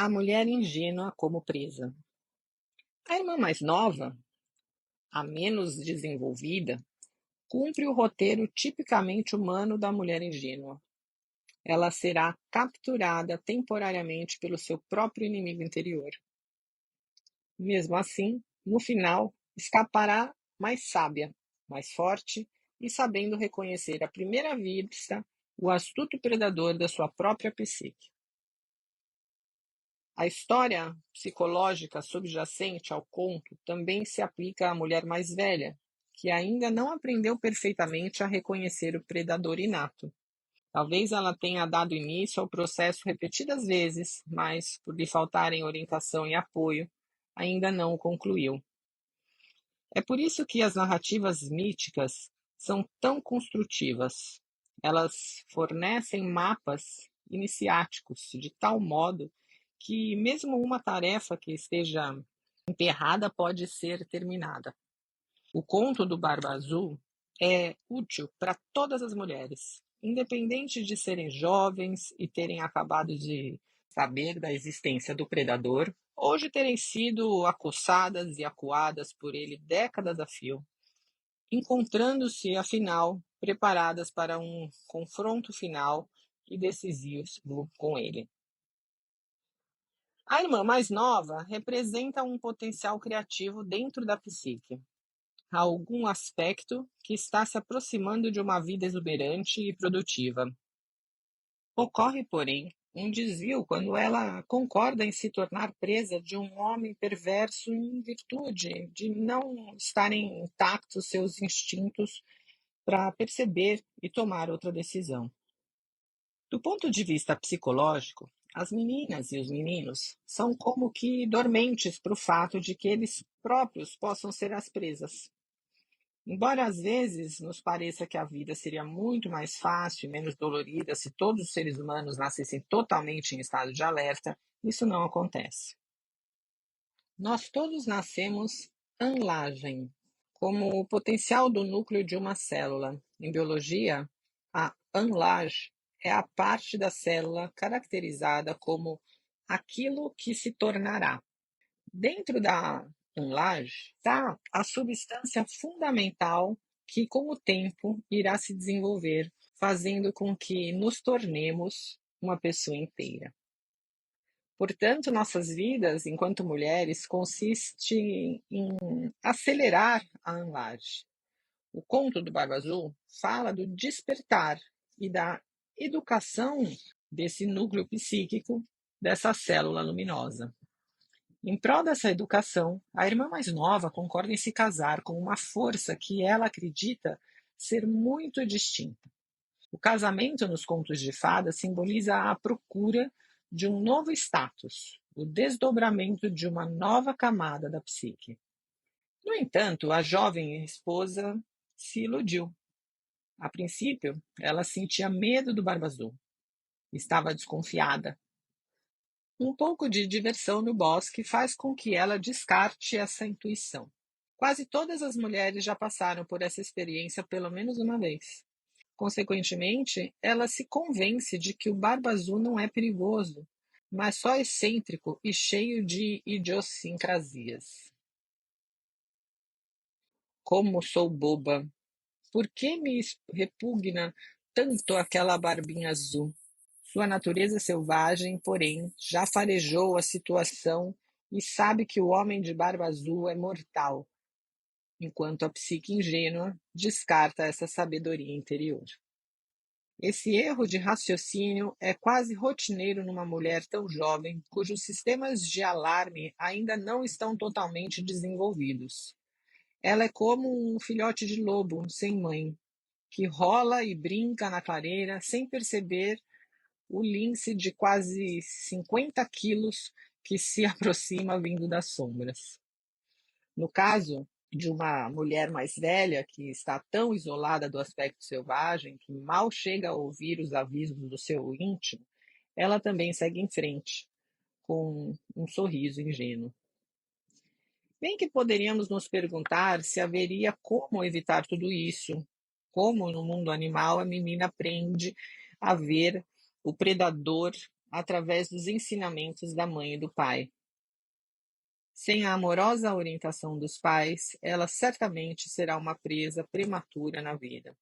A mulher ingênua como presa. A irmã mais nova, a menos desenvolvida, cumpre o roteiro tipicamente humano da mulher ingênua. Ela será capturada temporariamente pelo seu próprio inimigo interior. Mesmo assim, no final, escapará mais sábia, mais forte e sabendo reconhecer à primeira vista o astuto predador da sua própria psique. A história psicológica subjacente ao conto também se aplica à mulher mais velha, que ainda não aprendeu perfeitamente a reconhecer o predador inato. Talvez ela tenha dado início ao processo repetidas vezes, mas, por lhe faltarem orientação e apoio, ainda não o concluiu. É por isso que as narrativas míticas são tão construtivas. Elas fornecem mapas iniciáticos de tal modo que mesmo uma tarefa que esteja emperrada pode ser terminada. O conto do Barba Azul é útil para todas as mulheres, independente de serem jovens e terem acabado de saber da existência do predador, ou de terem sido acossadas e acuadas por ele décadas a fio, encontrando-se, afinal, preparadas para um confronto final e decisivo com ele. A irmã mais nova representa um potencial criativo dentro da psique, algum aspecto que está se aproximando de uma vida exuberante e produtiva. Ocorre, porém, um desvio quando ela concorda em se tornar presa de um homem perverso em virtude de não estarem intactos seus instintos para perceber e tomar outra decisão. Do ponto de vista psicológico, as meninas e os meninos são como que dormentes para o fato de que eles próprios possam ser as presas. Embora às vezes nos pareça que a vida seria muito mais fácil e menos dolorida se todos os seres humanos nascessem totalmente em estado de alerta, isso não acontece. Nós todos nascemos anlagem, como o potencial do núcleo de uma célula. Em biologia, a anlage é a parte da célula caracterizada como aquilo que se tornará. Dentro da anlage está a substância fundamental que, com o tempo, irá se desenvolver, fazendo com que nos tornemos uma pessoa inteira. Portanto, nossas vidas, enquanto mulheres, consiste em acelerar a anlage. O conto do Barba Azul fala do despertar e da educação desse núcleo psíquico, dessa célula luminosa. Em prol dessa educação, a irmã mais nova concorda em se casar com uma força que ela acredita ser muito distinta. O casamento nos contos de fadas simboliza a procura de um novo status, o desdobramento de uma nova camada da psique. No entanto, a jovem esposa se iludiu. A princípio, ela sentia medo do Barba Azul. Estava desconfiada. Um pouco de diversão no bosque faz com que ela descarte essa intuição. Quase todas as mulheres já passaram por essa experiência pelo menos uma vez. Consequentemente, ela se convence de que o Barba Azul não é perigoso, mas só excêntrico e cheio de idiosincrasias. Como sou boba! Por que me repugna tanto aquela barbinha azul? Sua natureza selvagem, porém, já farejou a situação e sabe que o homem de barba azul é mortal, enquanto a psique ingênua descarta essa sabedoria interior. Esse erro de raciocínio é quase rotineiro numa mulher tão jovem, cujos sistemas de alarme ainda não estão totalmente desenvolvidos. Ela é como um filhote de lobo sem mãe, que rola e brinca na clareira sem perceber o lince de quase 50 quilos que se aproxima vindo das sombras. No caso de uma mulher mais velha que está tão isolada do aspecto selvagem que mal chega a ouvir os avisos do seu íntimo, ela também segue em frente, com um sorriso ingênuo. Bem que poderíamos nos perguntar se haveria como evitar tudo isso, como no mundo animal a menina aprende a ver o predador através dos ensinamentos da mãe e do pai. Sem a amorosa orientação dos pais, ela certamente será uma presa prematura na vida.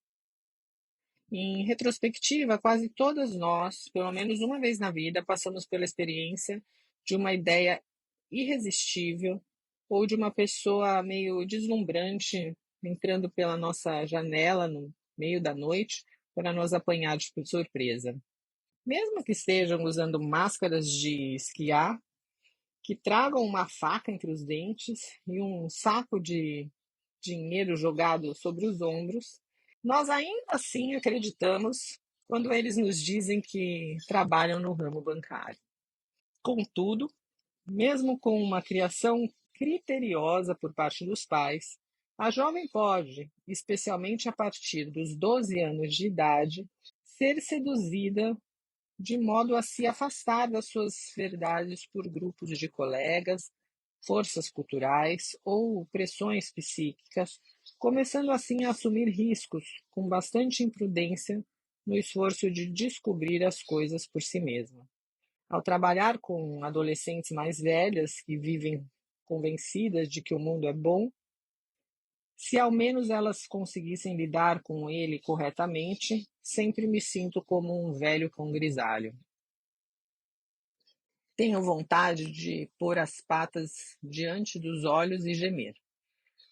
Em retrospectiva, quase todas nós, pelo menos uma vez na vida, passamos pela experiência de uma ideia irresistível ou de uma pessoa meio deslumbrante entrando pela nossa janela no meio da noite para nos apanhar de surpresa. Mesmo que estejam usando máscaras de esquiar, que tragam uma faca entre os dentes e um saco de dinheiro jogado sobre os ombros, nós ainda assim acreditamos quando eles nos dizem que trabalham no ramo bancário. Contudo, mesmo com uma criação criteriosa por parte dos pais, a jovem pode, especialmente a partir dos 12 anos de idade, ser seduzida de modo a se afastar das suas verdades por grupos de colegas, forças culturais ou pressões psíquicas, começando assim a assumir riscos com bastante imprudência no esforço de descobrir as coisas por si mesma. Ao trabalhar com adolescentes mais velhas que vivem convencidas de que o mundo é bom, se ao menos elas conseguissem lidar com ele corretamente, sempre me sinto como um velho cão grisalho. Tenho vontade de pôr as patas diante dos olhos e gemer,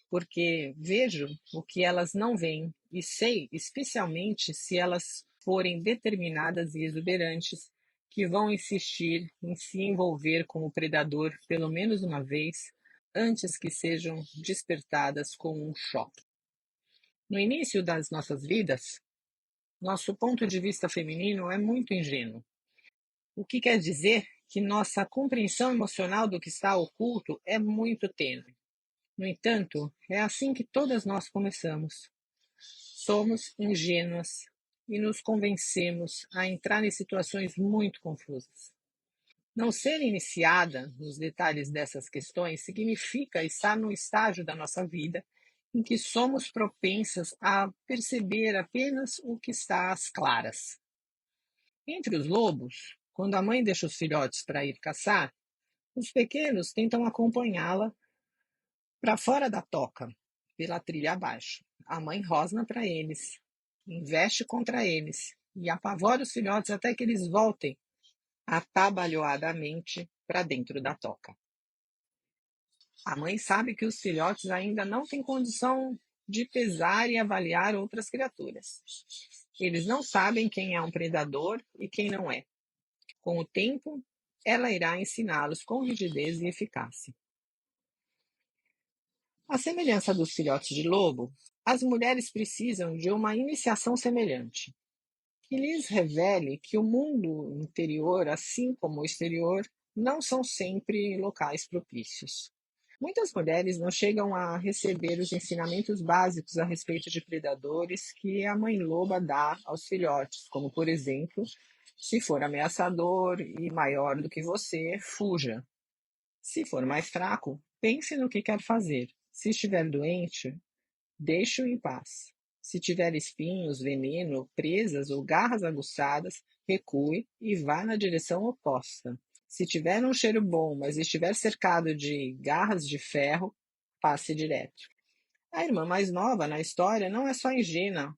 porque vejo o que elas não veem e sei, especialmente se elas forem determinadas e exuberantes, que vão insistir em se envolver com o predador pelo menos uma vez antes que sejam despertadas com um choque. No início das nossas vidas, nosso ponto de vista feminino é muito ingênuo. O que quer dizer que nossa compreensão emocional do que está oculto é muito tênue. No entanto, é assim que todas nós começamos. Somos ingênuas e nos convencemos a entrar em situações muito confusas. Não ser iniciada nos detalhes dessas questões significa estar no estágio da nossa vida em que somos propensas a perceber apenas o que está às claras. Entre os lobos, quando a mãe deixa os filhotes para ir caçar, os pequenos tentam acompanhá-la para fora da toca, pela trilha abaixo. A mãe rosna para eles, investe contra eles e apavora os filhotes até que eles voltem atabalhoadamente para dentro da toca. A mãe sabe que os filhotes ainda não têm condição de pesar e avaliar outras criaturas. Eles não sabem quem é um predador e quem não é. Com o tempo, ela irá ensiná-los com rigidez e eficácia. À semelhança dos filhotes de lobo, as mulheres precisam de uma iniciação semelhante, que lhes revele que o mundo interior, assim como o exterior, não são sempre locais propícios. Muitas mulheres não chegam a receber os ensinamentos básicos a respeito de predadores que a mãe loba dá aos filhotes, como, por exemplo, se for ameaçador e maior do que você, fuja. Se for mais fraco, pense no que quer fazer. Se estiver doente, deixe-o em paz. Se tiver espinhos, veneno, presas ou garras aguçadas, recue e vá na direção oposta. Se tiver um cheiro bom, mas estiver cercado de garras de ferro, passe direto. A irmã mais nova na história não é só ingênua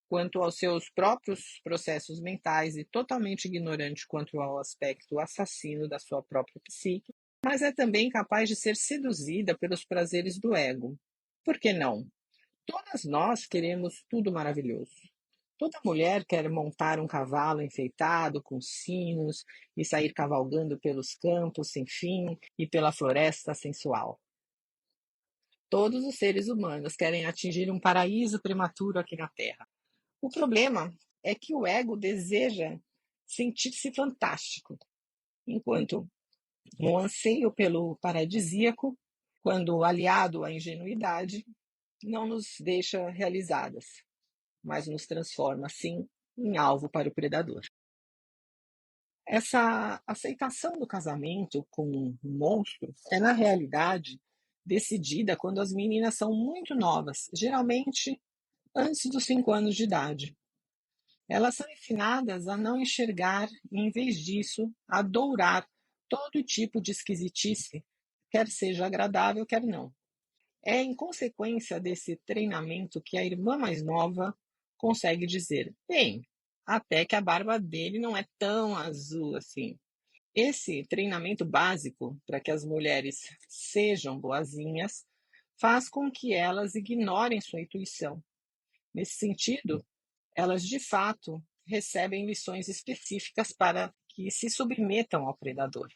quanto aos seus próprios processos mentais e totalmente ignorante quanto ao aspecto assassino da sua própria psique, mas é também capaz de ser seduzida pelos prazeres do ego. Por que não? Todas nós queremos tudo maravilhoso. Toda mulher quer montar um cavalo enfeitado com sinos e sair cavalgando pelos campos sem fim e pela floresta sensual. Todos os seres humanos querem atingir um paraíso prematuro aqui na Terra. O problema é que o ego deseja sentir-se fantástico, enquanto o anseio pelo paradisíaco, quando aliado à ingenuidade, não nos deixa realizadas, mas nos transforma, sim, em alvo para o predador. Essa aceitação do casamento com um monstro é, na realidade, decidida quando as meninas são muito novas, geralmente antes dos 5 anos de idade. Elas são ensinadas a não enxergar e, em vez disso, a dourar todo tipo de esquisitice, quer seja agradável, quer não. É em consequência desse treinamento que a irmã mais nova consegue dizer: bem, até que a barba dele não é tão azul assim. Esse treinamento básico para que as mulheres sejam boazinhas faz com que elas ignorem sua intuição. Nesse sentido, elas de fato recebem lições específicas para que se submetam ao predador.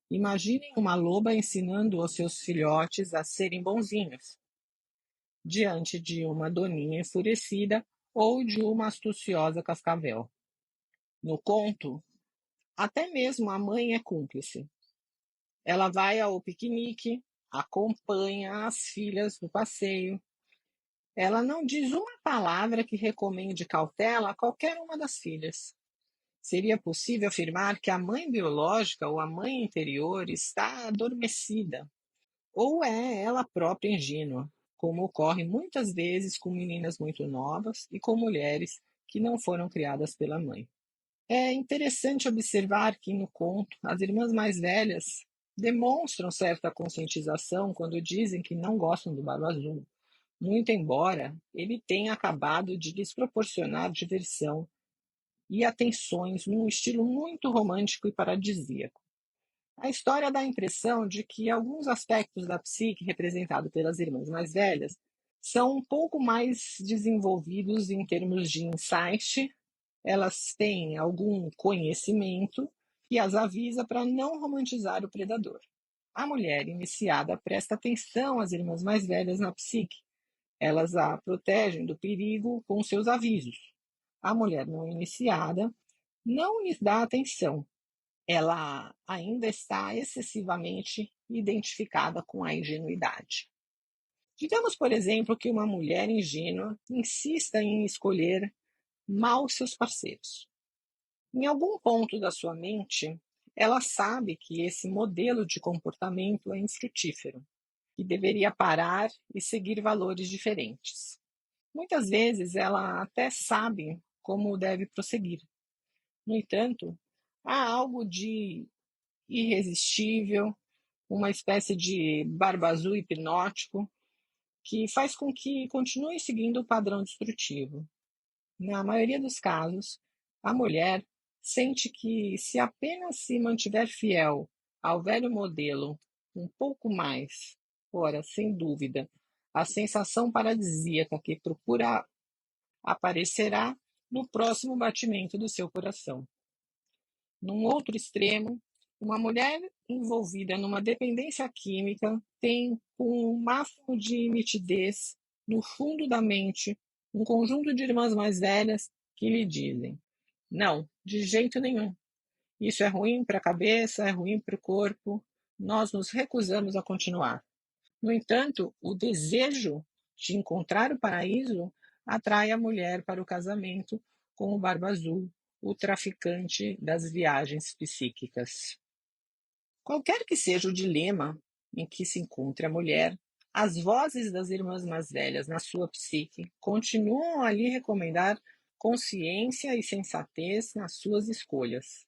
Imaginem uma loba ensinando aos seus filhotes a serem bonzinhos, diante de uma doninha enfurecida ou de uma astuciosa cascavel. No conto, até mesmo a mãe é cúmplice. Ela vai ao piquenique, acompanha as filhas no passeio. Ela não diz uma palavra que recomende cautela a qualquer uma das filhas. Seria possível afirmar que a mãe biológica ou a mãe interior está adormecida, ou é ela própria ingênua, como ocorre muitas vezes com meninas muito novas e com mulheres que não foram criadas pela mãe. É interessante observar que no conto as irmãs mais velhas demonstram certa conscientização quando dizem que não gostam do Barba Azul, muito embora ele tenha acabado de lhes proporcionar diversão e atenções num estilo muito romântico e paradisíaco. A história dá a impressão de que alguns aspectos da psique representado pelas irmãs mais velhas são um pouco mais desenvolvidos em termos de insight. Elas têm algum conhecimento que as avisa para não romantizar o predador. A mulher iniciada presta atenção às irmãs mais velhas na psique. Elas a protegem do perigo com seus avisos. A mulher não iniciada não lhes dá atenção. Ela ainda está excessivamente identificada com a ingenuidade. Digamos, por exemplo, que uma mulher ingênua insista em escolher mal seus parceiros. Em algum ponto da sua mente, ela sabe que esse modelo de comportamento é infrutífero, que deveria parar e seguir valores diferentes. Muitas vezes ela até sabe como deve prosseguir. No entanto, há algo de irresistível, uma espécie de barba azul hipnótico, que faz com que continue seguindo o padrão destrutivo. Na maioria dos casos, a mulher sente que, se apenas se mantiver fiel ao velho modelo um pouco mais, ora, sem dúvida, a sensação paradisíaca que procura aparecerá no próximo batimento do seu coração. Num outro extremo, uma mulher envolvida numa dependência química tem, com o máximo de nitidez, no fundo da mente, um conjunto de irmãs mais velhas que lhe dizem: não, de jeito nenhum. Isso é ruim para a cabeça, é ruim para o corpo. Nós nos recusamos a continuar. No entanto, o desejo de encontrar o paraíso atrai a mulher para o casamento com o Barba Azul, o traficante das viagens psíquicas. Qualquer que seja o dilema em que se encontre a mulher, as vozes das irmãs mais velhas na sua psique continuam a lhe recomendar consciência e sensatez nas suas escolhas.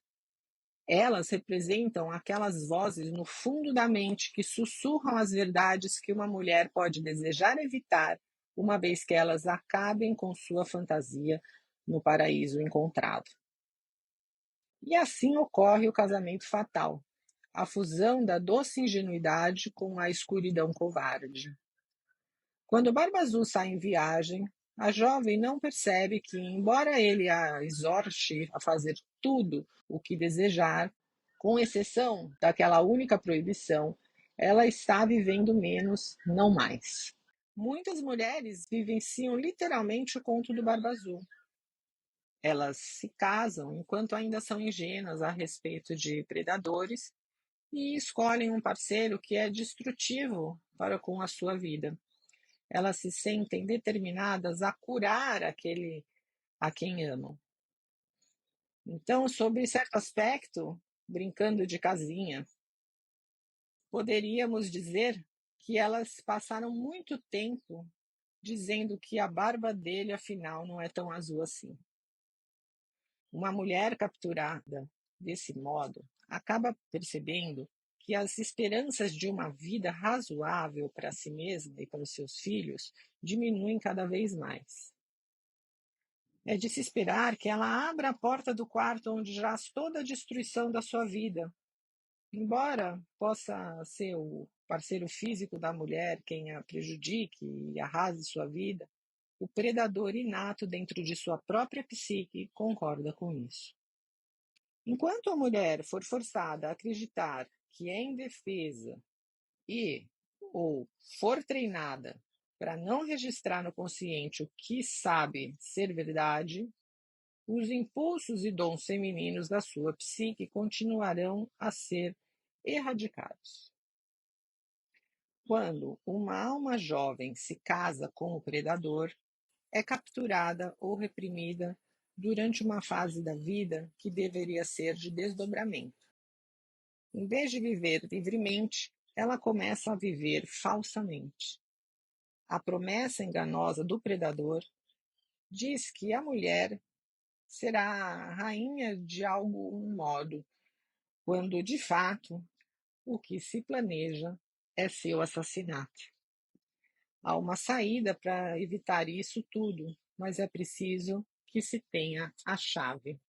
Elas representam aquelas vozes no fundo da mente que sussurram as verdades que uma mulher pode desejar evitar, uma vez que elas acabem com sua fantasia no paraíso encontrado. E assim ocorre o casamento fatal, a fusão da doce ingenuidade com a escuridão covarde. Quando Barba Azul sai em viagem, a jovem não percebe que, embora ele a exorte a fazer tudo o que desejar, com exceção daquela única proibição, ela está vivendo menos, não mais. Muitas mulheres vivenciam literalmente o conto do Barba Azul. Elas se casam enquanto ainda são ingênuas a respeito de predadores e escolhem um parceiro que é destrutivo para com a sua vida. Elas se sentem determinadas a curar aquele a quem amam. Então, sobre certo aspecto, brincando de casinha, poderíamos dizer que elas passaram muito tempo dizendo que a barba dele, afinal, não é tão azul assim. Uma mulher capturada desse modo acaba percebendo que as esperanças de uma vida razoável para si mesma e para os seus filhos diminuem cada vez mais. É de se esperar que ela abra a porta do quarto onde jaz toda a destruição da sua vida. Embora possa ser o parceiro físico da mulher quem a prejudique e arrase sua vida, o predador inato dentro de sua própria psique concorda com isso. Enquanto a mulher for forçada a acreditar que é indefesa e ou for treinada para não registrar no consciente o que sabe ser verdade, os impulsos e dons femininos da sua psique continuarão a ser erradicados. Quando uma alma jovem se casa com o predador, é capturada ou reprimida durante uma fase da vida que deveria ser de desdobramento. Em vez de viver livremente, ela começa a viver falsamente. A promessa enganosa do predador diz que a mulher será a rainha de algum modo, quando de fato o que se planeja é seu assassinato. Há uma saída para evitar isso tudo, mas é preciso que se tenha a chave.